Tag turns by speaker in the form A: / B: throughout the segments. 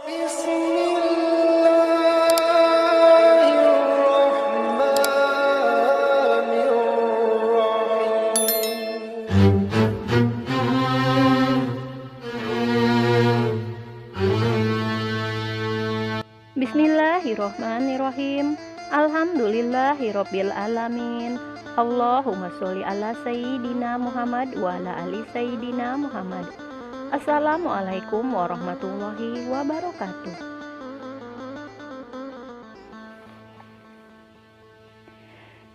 A: Bismillahirrohmanirrohim. Alhamdulillahirabbil alamin. Allahumma sholli ala sayyidina Muhammad wa ala ali sayyidina Muhammad. Assalamualaikum warahmatullahi wabarakatuh.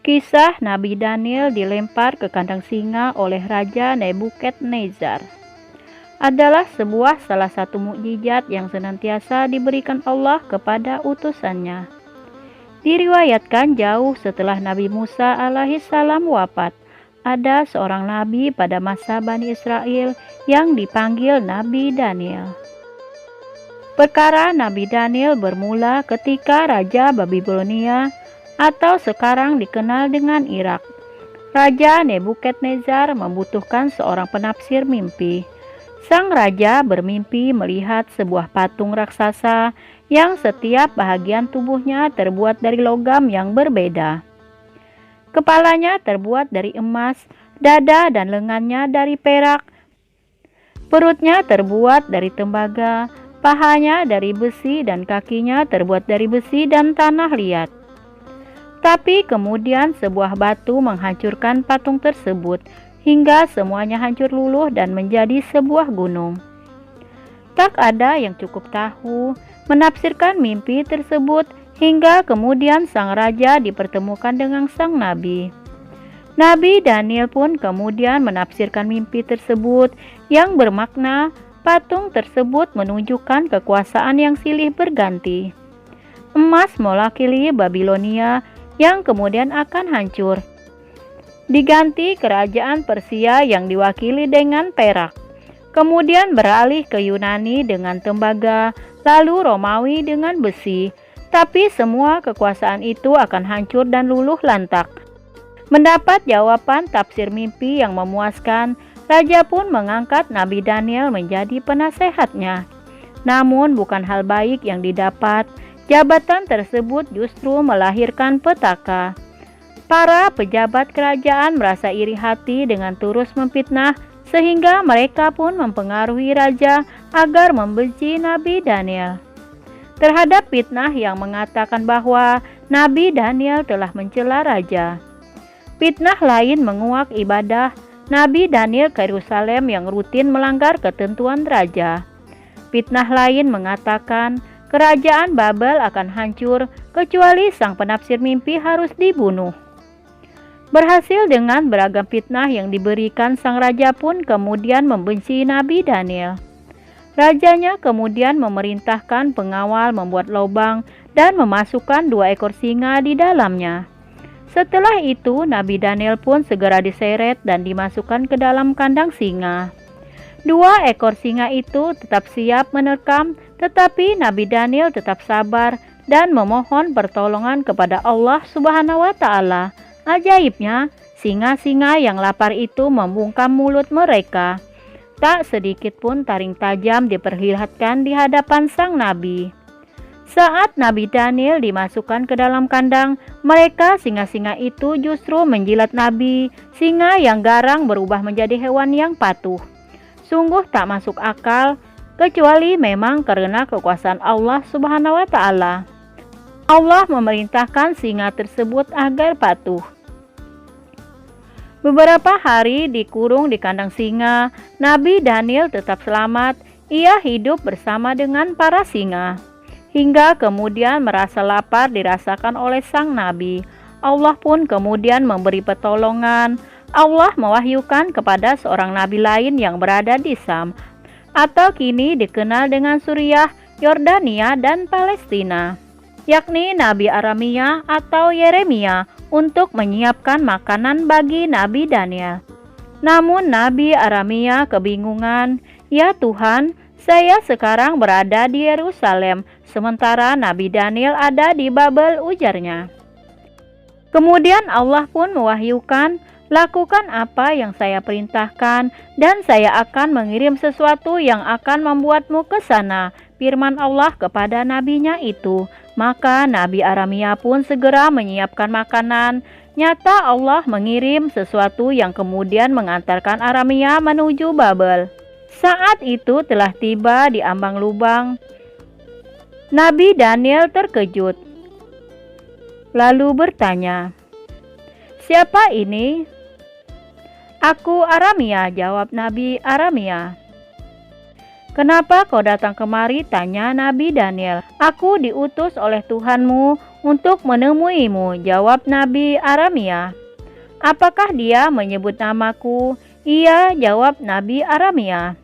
A: Kisah Nabi Daniel dilempar ke kandang singa oleh Raja Nebukadnezar adalah salah satu mukjizat yang senantiasa diberikan Allah kepada utusannya. Diriwayatkan jauh setelah Nabi Musa alaihissalam wafat, ada seorang nabi pada masa Bani Israel yang dipanggil Nabi Daniel. Perkara Nabi Daniel bermula ketika Raja Babilonia atau sekarang dikenal dengan Irak. Raja Nebukadnezar membutuhkan seorang penafsir mimpi. Sang raja bermimpi melihat sebuah patung raksasa yang setiap bahagian tubuhnya terbuat dari logam yang berbeda. Kepalanya terbuat dari emas, dada dan lengannya dari perak, perutnya terbuat dari tembaga, pahanya dari besi dan kakinya terbuat dari besi dan tanah liat. Tapi kemudian sebuah batu menghancurkan patung tersebut, hingga semuanya hancur luluh dan menjadi sebuah gunung. Tak ada yang cukup tahu menafsirkan mimpi tersebut, hingga kemudian sang raja dipertemukan dengan sang nabi. Nabi Daniel pun kemudian menafsirkan mimpi tersebut yang bermakna patung tersebut menunjukkan kekuasaan yang silih berganti. Emas mewakili Babilonia yang kemudian akan hancur, diganti kerajaan Persia yang diwakili dengan perak, kemudian beralih ke Yunani dengan tembaga, lalu Romawi dengan besi. Tapi semua kekuasaan itu akan hancur dan luluh lantak. Mendapat jawaban tafsir mimpi yang memuaskan, raja pun mengangkat Nabi Daniel menjadi penasehatnya. Namun bukan hal baik yang didapat. Jabatan tersebut justru melahirkan petaka. Para pejabat kerajaan merasa iri hati dengan terus memfitnah, sehingga mereka pun mempengaruhi raja agar membenci Nabi Daniel. Terhadap fitnah yang mengatakan bahwa Nabi Daniel telah mencela raja. Fitnah lain menguak ibadah Nabi Daniel ke Yerusalem yang rutin melanggar ketentuan raja. Fitnah lain mengatakan kerajaan Babel akan hancur kecuali sang penafsir mimpi harus dibunuh. Berhasil dengan beragam fitnah yang diberikan, sang raja pun kemudian membenci Nabi Daniel. Rajanya kemudian memerintahkan pengawal membuat lubang dan memasukkan 2 ekor singa di dalamnya. Setelah itu Nabi Daniel pun segera diseret dan dimasukkan ke dalam kandang singa. 2 ekor singa itu tetap siap menerkam, tetapi Nabi Daniel tetap sabar dan memohon pertolongan kepada Allah Subhanahu wa Ta'ala. Ajaibnya, singa-singa yang lapar itu membungkam mulut mereka. Tak sedikit pun taring tajam diperlihatkan di hadapan sang nabi. Saat Nabi Daniel dimasukkan ke dalam kandang, mereka singa-singa itu justru menjilat nabi. Singa yang garang berubah menjadi hewan yang patuh. Sungguh tak masuk akal, kecuali memang karena kekuasaan Allah Subhanahu wa Ta'ala. Allah memerintahkan singa tersebut agar patuh. Beberapa hari dikurung di kandang singa, Nabi Daniel tetap selamat. Ia hidup bersama dengan para singa. Hingga kemudian merasa lapar dirasakan oleh sang nabi. Allah pun kemudian memberi pertolongan. Allah mewahyukan kepada seorang nabi lain yang berada di Sam, atau kini dikenal dengan Suriah, Yordania, dan Palestina, yakni Nabi Aramia atau Yeremia, untuk menyiapkan makanan bagi Nabi Daniel. Namun Nabi Aramia kebingungan. Ya Tuhan, saya sekarang berada di Yerusalem, sementara Nabi Daniel ada di Babel, ujarnya. Kemudian Allah pun mewahyukan, lakukan apa yang saya perintahkan, dan saya akan mengirim sesuatu yang akan membuatmu ke sana. firman Allah kepada nabinya itu. Maka Nabi Aramia pun segera menyiapkan makanan. Nyata Allah mengirim sesuatu yang kemudian mengantarkan Aramia menuju Babel. Saat itu telah tiba di ambang lubang. Nabi Daniel terkejut, lalu bertanya, "Siapa ini?" "Aku Aramia," jawab Nabi Aramia. "Kenapa kau datang kemari?" tanya Nabi Daniel. "Aku diutus oleh Tuhanmu untuk menemuimu," jawab Nabi Aramia. "Apakah dia menyebut namaku?" "Iya," jawab Nabi Aramia.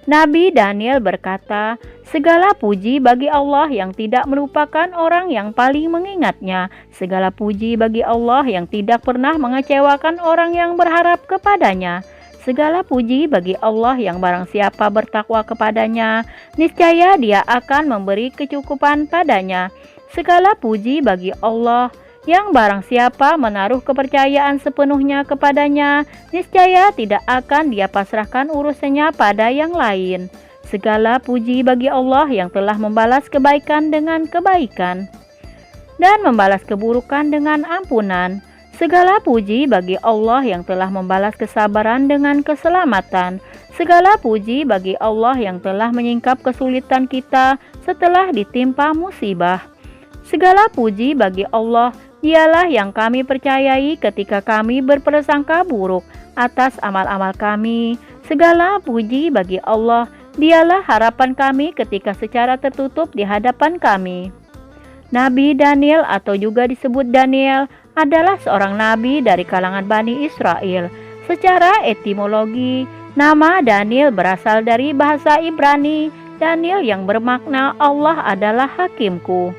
A: Nabi Daniel berkata, "Segala puji bagi Allah yang tidak melupakan orang yang paling mengingatnya. Segala puji bagi Allah yang tidak pernah mengecewakan orang yang berharap kepadanya. Segala puji bagi Allah yang barang siapa bertakwa kepadanya, niscaya Dia akan memberi kecukupan padanya. Segala puji bagi Allah yang barang siapa menaruh kepercayaan sepenuhnya kepadanya, niscaya tidak akan Dia pasrahkan urusannya pada yang lain. Segala puji bagi Allah yang telah membalas kebaikan dengan kebaikan dan membalas keburukan dengan ampunan. Segala puji bagi Allah yang telah membalas kesabaran dengan keselamatan. Segala puji bagi Allah yang telah menyingkap kesulitan kita setelah ditimpa musibah. Segala puji bagi Allah, Dialah yang kami percayai ketika kami berprasangka buruk atas amal-amal kami. Segala puji bagi Allah, Dialah harapan kami ketika secara tertutup di hadapan kami. Nabi Daniel atau juga disebut Daniel adalah seorang nabi dari kalangan Bani Israel. Secara etimologi, nama Daniel berasal dari bahasa Ibrani, Daniel yang bermakna Allah adalah hakimku.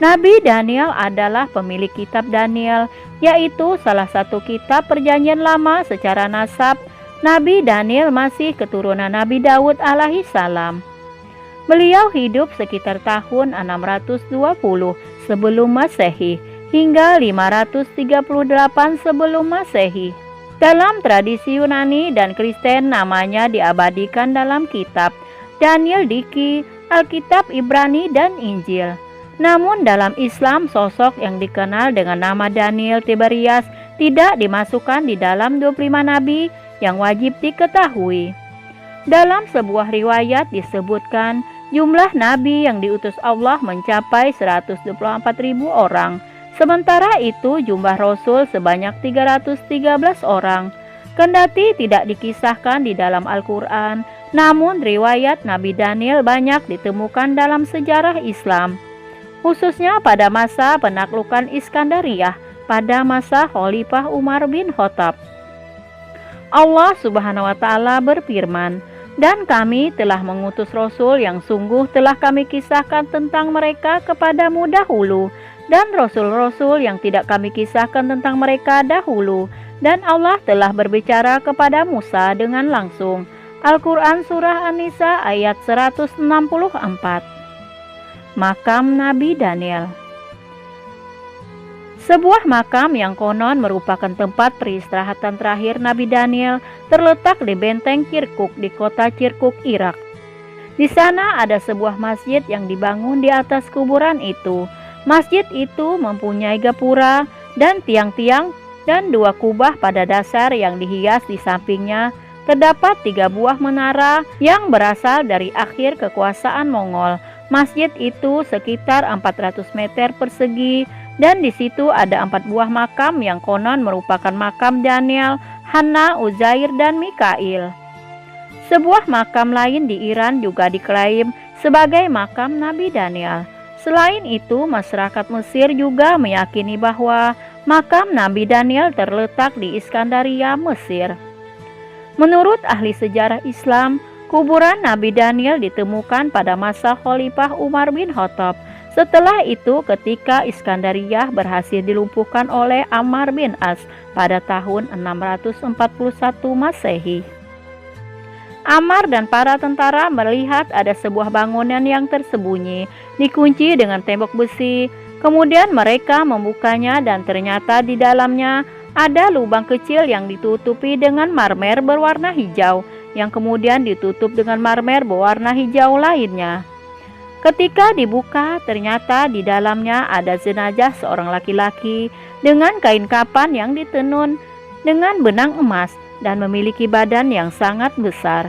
A: Nabi Daniel adalah pemilik kitab Daniel, yaitu salah satu kitab perjanjian lama secara nasab. Nabi Daniel masih keturunan Nabi Daud alaihissalam. Beliau hidup sekitar tahun 620 sebelum Masehi hingga 538 sebelum Masehi. Dalam tradisi Yunani dan Kristen namanya diabadikan dalam kitab Daniel Diki, Alkitab Ibrani dan Injil. Namun dalam Islam sosok yang dikenal dengan nama Daniel Tiberias tidak dimasukkan di dalam 25 nabi yang wajib diketahui. Dalam sebuah riwayat disebutkan jumlah nabi yang diutus Allah mencapai 124.000 orang. Sementara itu jumlah rasul sebanyak 313 orang. Kendati tidak dikisahkan di dalam Al-Quran, namun riwayat Nabi Daniel banyak ditemukan dalam sejarah Islam, khususnya pada masa penaklukan Iskandariyah pada masa Khalifah Umar bin Khattab. Allah Subhanahu wa Ta'ala berfirman, "Dan kami telah mengutus Rasul yang sungguh telah kami kisahkan tentang mereka kepadamu dahulu, dan Rasul-Rasul yang tidak kami kisahkan tentang mereka dahulu, dan Allah telah berbicara kepada Musa dengan langsung." Al-Quran Surah An-Nisa ayat 164. Makam Nabi Daniel. Sebuah makam yang konon merupakan tempat peristirahatan terakhir Nabi Daniel terletak di benteng Kirkuk di kota Kirkuk, Irak. Di sana ada sebuah masjid yang dibangun di atas kuburan itu. Masjid itu mempunyai gapura dan tiang-tiang dan 2 kubah pada dasar yang dihias di sampingnya. Terdapat 3 buah menara yang berasal dari akhir kekuasaan Mongol. Masjid itu sekitar 400 meter persegi dan di situ ada 4 buah makam yang konon merupakan makam Daniel, Hana, Uzair, dan Mikail. Sebuah makam lain di Iran juga diklaim sebagai makam Nabi Daniel. Selain itu, masyarakat Mesir juga meyakini bahwa makam Nabi Daniel terletak di Iskandaria, Mesir. Menurut ahli sejarah Islam, kuburan Nabi Daniel ditemukan pada masa Khalifah Umar bin Khattab. Setelah itu ketika Iskandariyah berhasil dilumpuhkan oleh Ammar bin As pada tahun 641 Masehi. Ammar dan para tentara melihat ada sebuah bangunan yang tersembunyi, dikunci dengan tembok besi. Kemudian mereka membukanya dan ternyata di dalamnya ada lubang kecil yang ditutupi dengan marmer berwarna hijau yang kemudian ditutup dengan marmer berwarna hijau lainnya. Ketika dibuka, ternyata di dalamnya ada jenazah seorang laki-laki dengan kain kafan yang ditenun dengan benang emas dan memiliki badan yang sangat besar.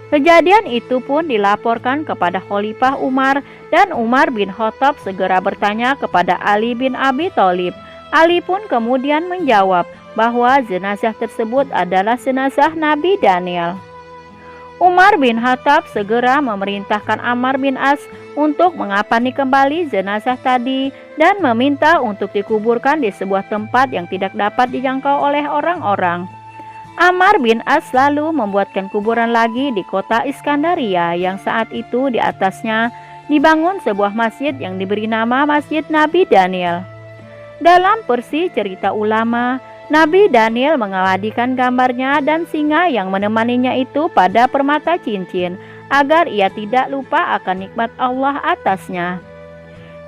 A: Kejadian itu pun dilaporkan kepada Khalifah Umar, dan Umar bin Khattab segera bertanya kepada Ali bin Abi Thalib. Ali pun kemudian menjawab bahwa jenazah tersebut adalah jenazah Nabi Daniel. Umar bin Khattab segera memerintahkan Amr bin As untuk mengapani kembali jenazah tadi dan meminta untuk dikuburkan di sebuah tempat yang tidak dapat dijangkau oleh orang-orang. Amr bin As lalu membuatkan kuburan lagi di kota Iskandaria yang saat itu di atasnya dibangun sebuah masjid yang diberi nama Masjid Nabi Daniel. Dalam versi cerita ulama, Nabi Daniel mengabadikan gambarnya dan singa yang menemaninya itu pada permata cincin agar ia tidak lupa akan nikmat Allah atasnya.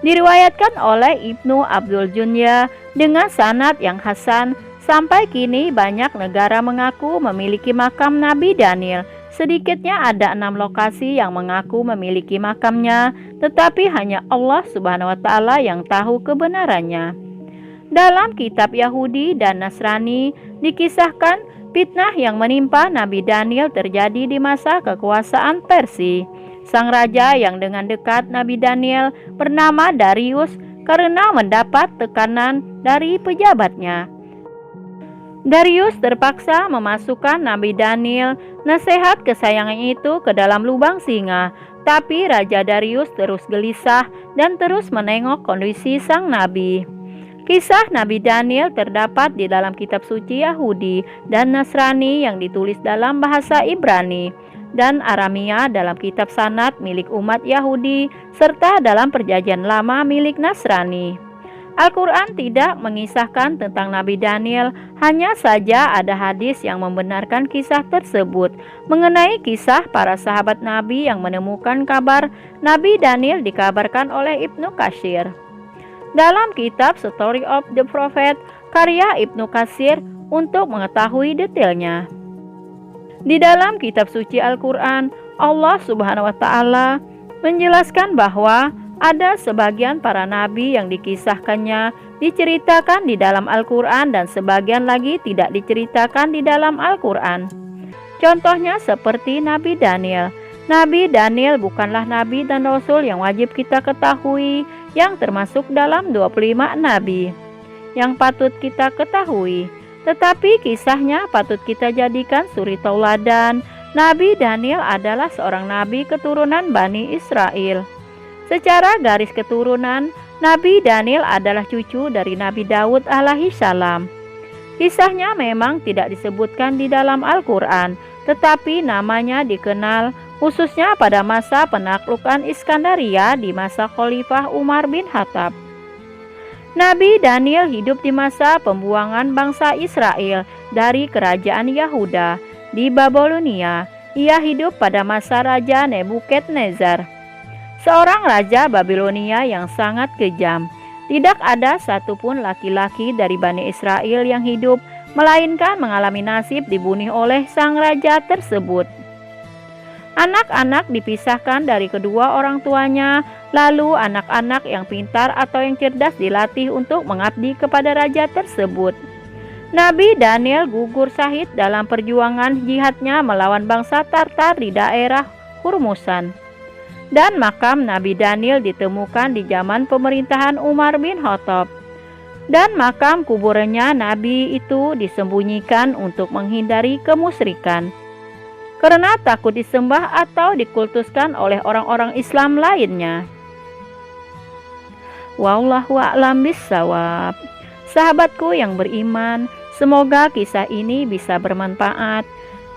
A: Diriwayatkan oleh Ibnu Abdul Junya dengan sanad yang hasan, sampai kini banyak negara mengaku memiliki makam Nabi Daniel. Sedikitnya ada 6 lokasi yang mengaku memiliki makamnya, tetapi hanya Allah Subhanahu wa Ta'ala yang tahu kebenarannya. Dalam kitab Yahudi dan Nasrani dikisahkan fitnah yang menimpa Nabi Daniel terjadi di masa kekuasaan Persia. Sang raja yang dengan dekat Nabi Daniel bernama Darius karena mendapat tekanan dari pejabatnya. Darius terpaksa memasukkan Nabi Daniel, nasihat kesayangan itu, ke dalam lubang singa. Tapi Raja Darius terus gelisah dan terus menengok kondisi sang nabi. Kisah Nabi Daniel terdapat di dalam kitab suci Yahudi dan Nasrani yang ditulis dalam bahasa Ibrani dan Aramia, dalam kitab sanad milik umat Yahudi, serta dalam perjanjian lama milik Nasrani. Al-Quran tidak mengisahkan tentang Nabi Daniel, hanya saja ada hadis yang membenarkan kisah tersebut. Mengenai kisah para sahabat Nabi yang menemukan kabar Nabi Daniel dikabarkan oleh Ibnu Katsir. Dalam kitab Story of the Prophet, karya Ibnu Katsir, untuk mengetahui detailnya. Di dalam kitab suci Al-Quran, Allah Subhanahu wa Ta'ala menjelaskan bahwa ada sebagian para nabi yang dikisahkannya diceritakan di dalam Al-Quran dan sebagian lagi tidak diceritakan di dalam Al-Quran. Contohnya seperti Nabi Daniel. Nabi Daniel bukanlah nabi dan rasul yang wajib kita ketahui, yang termasuk dalam 25 nabi yang patut kita ketahui. Tetapi kisahnya patut kita jadikan suri tauladan. Nabi Daniel adalah seorang nabi keturunan Bani Israel. Secara garis keturunan, Nabi Daniel adalah cucu dari Nabi Daud alaihi salam. Kisahnya memang tidak disebutkan di dalam Al-Quran, tetapi namanya dikenal khususnya pada masa penaklukan Iskandaria di masa Khalifah Umar bin Khattab. Nabi Daniel hidup di masa pembuangan bangsa Israel dari kerajaan Yahuda di Babilonia. Ia hidup pada masa Raja Nebukadnezar, seorang raja Babilonia yang sangat kejam. Tidak ada satupun laki-laki dari Bani Israel yang hidup, melainkan mengalami nasib dibunuh oleh sang raja tersebut. Anak-anak dipisahkan dari kedua orang tuanya, lalu anak-anak yang pintar atau yang cerdas dilatih untuk mengabdi kepada raja tersebut. Nabi Daniel gugur syahid dalam perjuangan jihadnya melawan bangsa Tartar di daerah Hormuzan. Dan makam Nabi Daniel ditemukan di zaman pemerintahan Umar bin Khattab. Dan makam kuburannya Nabi itu disembunyikan untuk menghindari kemusyrikan, karena takut disembah atau dikultuskan oleh orang-orang Islam lainnya. Wallahu a'lam bishawab. Sahabatku yang beriman, semoga kisah ini bisa bermanfaat.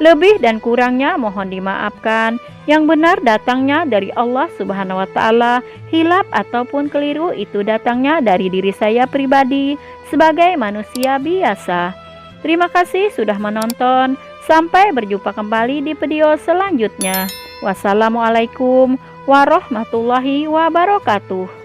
A: Lebih dan kurangnya mohon dimaafkan. Yang benar datangnya dari Allah Subhanahu wa Ta'ala, hilaf ataupun keliru itu datangnya dari diri saya pribadi sebagai manusia biasa. Terima kasih sudah menonton. Sampai berjumpa kembali di video selanjutnya. Wassalamualaikum warahmatullahi wabarakatuh.